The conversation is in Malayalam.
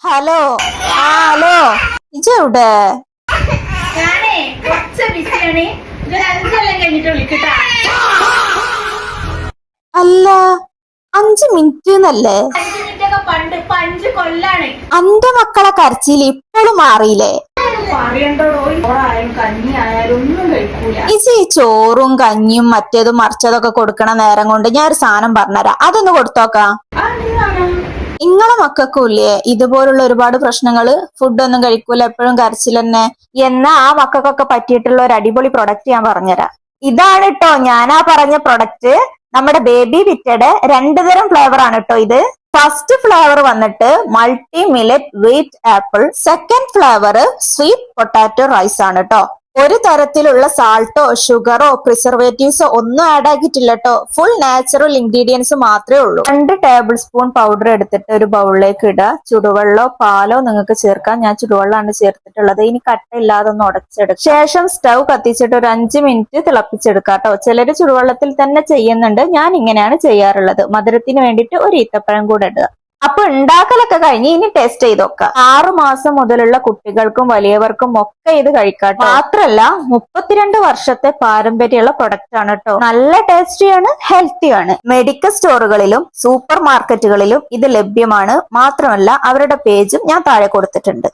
Hello hello ഇജെവിടെ? ഞാനേ കുറച്ച് ബിസിയാണ്. ഇതൊരു 5 കൊല്ലം കഴിഞ്ഞിട്ട് വിളിക്കട്ടാ. അല്ല 5 മിനിറ്റ് എന്നല്ലേ? 5 മിനിറ്റൊക്കെ പണ്ട്, ഇപ്പൊ 5 കൊല്ലാണ്. അന്റെ മക്കളെ കരച്ചിൽ ഇപ്പോഴും മാറിയില്ലേ? പറയണ്ടോടോ, ചോറായാലും കഞ്ഞി ആയാലും ഒന്നും കഴിക്കൂല. ഇജ് ഈ ചോറും കഞ്ഞിയും മറ്റേതും മറിച്ചതൊക്കെ കൊടുക്കണ നേരം കൊണ്ട് ഞാൻ ഒരു സാധനം പറഞ്ഞുതരാം, അതൊന്ന് കൊടുത്തോക്കാം. ഇങ്ങളെ മക്കൾക്കൂല്ലേ ഇതുപോലുള്ള ഒരുപാട് പ്രശ്നങ്ങള്? ഫുഡൊന്നും കഴിക്കൂല, എപ്പോഴും കരച്ചിൽ തന്നെ. എന്നാ ആ മക്കൾക്കൊക്കെ പറ്റിയിട്ടുള്ള ഒരു അടിപൊളി പ്രൊഡക്റ്റ് ഞാൻ പറഞ്ഞുതരാം. ഇതാണ് കേട്ടോ ഞാനാ പറഞ്ഞ പ്രൊഡക്റ്റ്. നമ്മുടെ ബേബി വിറ്റയുടെ 2 തരം ഫ്ലേവർ ആണ് കേട്ടോ ഇത്. ഫസ്റ്റ് ഫ്ലേവർ വന്നിട്ട് multi millet wheat apple, second flavour sweet potato rice ആണ് കേട്ടോ. ഒരു തരത്തിലുള്ള സാൾട്ടോ ഷുഗറോ പ്രിസർവേറ്റീവ്സോ ഒന്നും ആഡ് ആക്കിയിട്ടില്ല കേട്ടോ. ഫുൾ നാച്ചുറൽ ഇൻഗ്രീഡിയൻസ് മാത്രമേ ഉള്ളൂ. 2 ടേബിൾ സ്പൂൺ പൗഡർ എടുത്തിട്ട് ഒരു ബൗളിലേക്ക് ഇടുക. ചുടുവെള്ളോ പാലോ നിങ്ങൾക്ക് ചേർക്കാം. ഞാൻ ചുടുവെള്ളമാണ് ചേർത്തിട്ടുള്ളത്. ഇനി കട്ടയില്ലാതെ ഒന്ന് ഉടച്ചെടുക്കുക. ശേഷം സ്റ്റൗ കത്തിച്ചിട്ട് ഒരു 5 മിനിറ്റ് തിളപ്പിച്ചെടുക്കുക കേട്ടോ. ചിലര് ചുടുവെള്ളത്തിൽ തന്നെ ചെയ്യുന്നുണ്ട്, ഞാൻ ഇങ്ങനെയാണ് ചെയ്യാറുള്ളത്. മധുരത്തിന് വേണ്ടിയിട്ട് ഒരു ഈത്തപ്പഴം കൂടെ ഇടുക. അപ്പൊ ഉണ്ടാക്കലൊക്കെ കഴിഞ്ഞ് ഇനി ടേസ്റ്റ് ചെയ്ത് നോക്കാം. 6 മാസം മുതലുള്ള കുട്ടികൾക്കും വലിയവർക്കും ഒക്കെ ഇത് കഴിക്കാട്ടോ. മാത്രല്ല 32 വർഷത്തെ പാരമ്പര്യമുള്ള പ്രൊഡക്റ്റ് ആണ് കേട്ടോ. നല്ല ടേസ്റ്റിയാണ്, ഹെൽത്തിയാണ്. മെഡിക്കൽ സ്റ്റോറുകളിലും സൂപ്പർ മാർക്കറ്റുകളിലും ഇത് ലഭ്യമാണ്. മാത്രമല്ല അവരുടെ പേജും ഞാൻ താഴെ കൊടുത്തിട്ടുണ്ട്.